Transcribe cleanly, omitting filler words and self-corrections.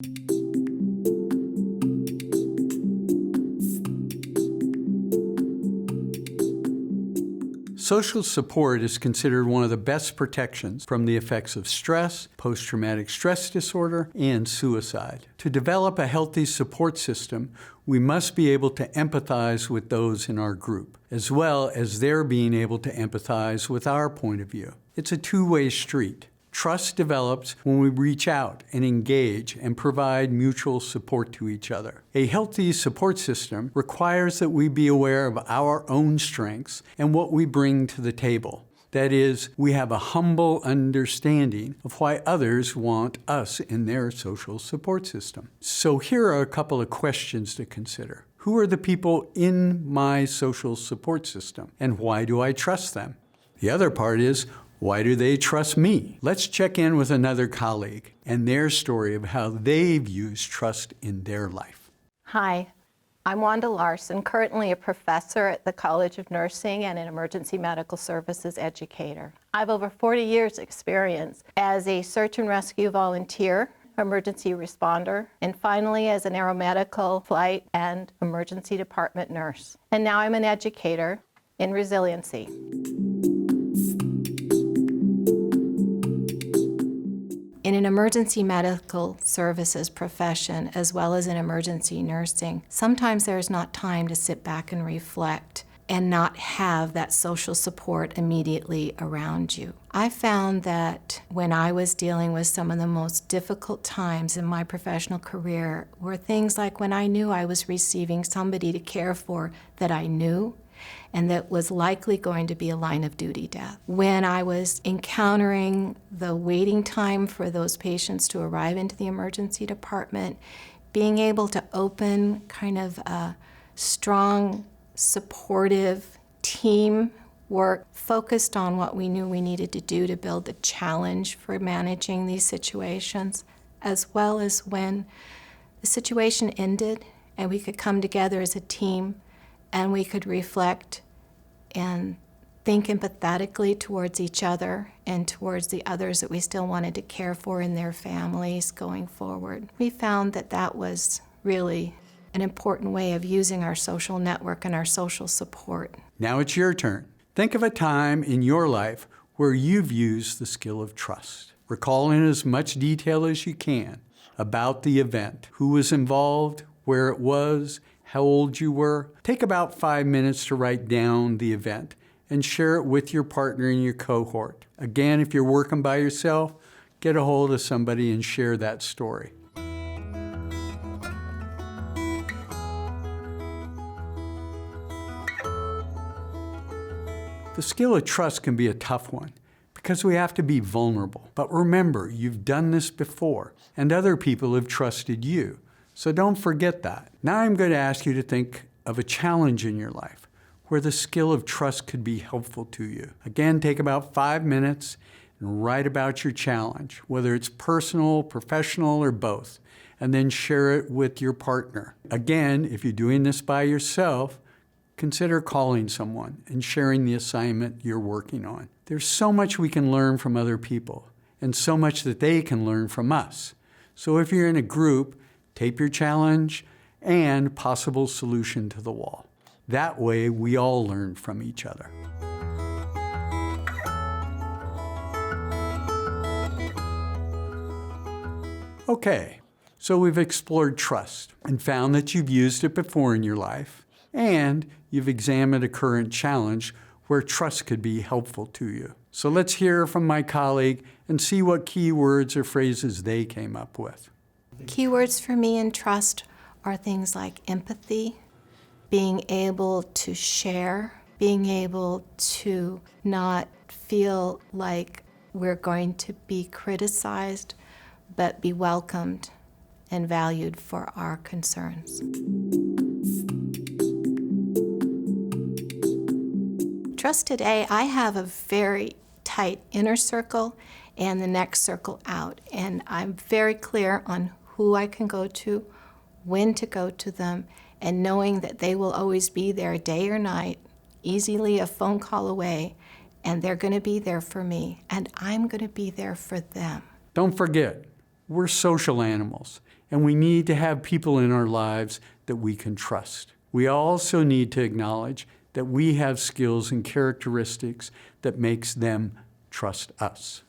Social support is considered one of the best protections from the effects of stress, post-traumatic stress disorder, and suicide. To develop a healthy support system, we must be able to empathize with those in our group, as well as their being able to empathize with our point of view. It's a two-way street. Trust develops when we reach out and engage and provide mutual support to each other. A healthy support system requires that we be aware of our own strengths and what we bring to the table. That is, we have a humble understanding of why others want us in their social support system. So here are a couple of questions to consider. Who are the people in my social support system, and why do I trust them? The other part is, why do they trust me? Let's check in with another colleague and their story of how they've used trust in their life. Hi, I'm Wanda Larson, currently a professor at the College of Nursing and an emergency medical services educator. I have over 40 years experience as a search and rescue volunteer, emergency responder, and finally as an aeromedical flight and emergency department nurse. And now I'm an educator in resiliency. In an emergency medical services profession, as well as in emergency nursing, sometimes there's not time to sit back and reflect and not have that social support immediately around you. I found that when I was dealing with some of the most difficult times in my professional career were things like when I knew I was receiving somebody to care for that I knew, and that was likely going to be a line of duty death. When I was encountering the waiting time for those patients to arrive into the emergency department, being able to open kind of a strong, supportive team work focused on what we knew we needed to do to build the challenge for managing these situations, as well as when the situation ended and we could come together as a team and we could reflect and think empathetically towards each other and towards the others that we still wanted to care for in their families going forward. We found that that was really an important way of using our social network and our social support. Now it's your turn. Think of a time in your life where you've used the skill of trust. Recall in as much detail as you can about the event, who was involved, where it was, how old you were. Take about 5 minutes to write down the event and share it with your partner in your cohort. Again, if you're working by yourself, get a hold of somebody and share that story. The skill of trust can be a tough one because we have to be vulnerable. But remember, you've done this before and other people have trusted you. So don't forget that. Now I'm going to ask you to think of a challenge in your life where the skill of trust could be helpful to you. Again, take about 5 minutes and write about your challenge, whether it's personal, professional, or both, and then share it with your partner. Again, if you're doing this by yourself, consider calling someone and sharing the assignment you're working on. There's so much we can learn from other people and so much that they can learn from us. So if you're in a group, tape your challenge and possible solution to the wall. That way, we all learn from each other. Okay, so we've explored trust and found that you've used it before in your life, and you've examined a current challenge where trust could be helpful to you. So let's hear from my colleague and see what key words or phrases they came up with. Keywords for me in trust are things like empathy, being able to share, being able to not feel like we're going to be criticized, but be welcomed and valued for our concerns. Trust today, I have a very tight inner circle and the next circle out, and I'm very clear on who I can go to, when to go to them, and knowing that they will always be there day or night, easily a phone call away, and they're going to be there for me, and I'm going to be there for them. Don't forget, we're social animals, And we need to have people in our lives that we can trust. We also need to acknowledge that we have skills and characteristics that makes them trust us.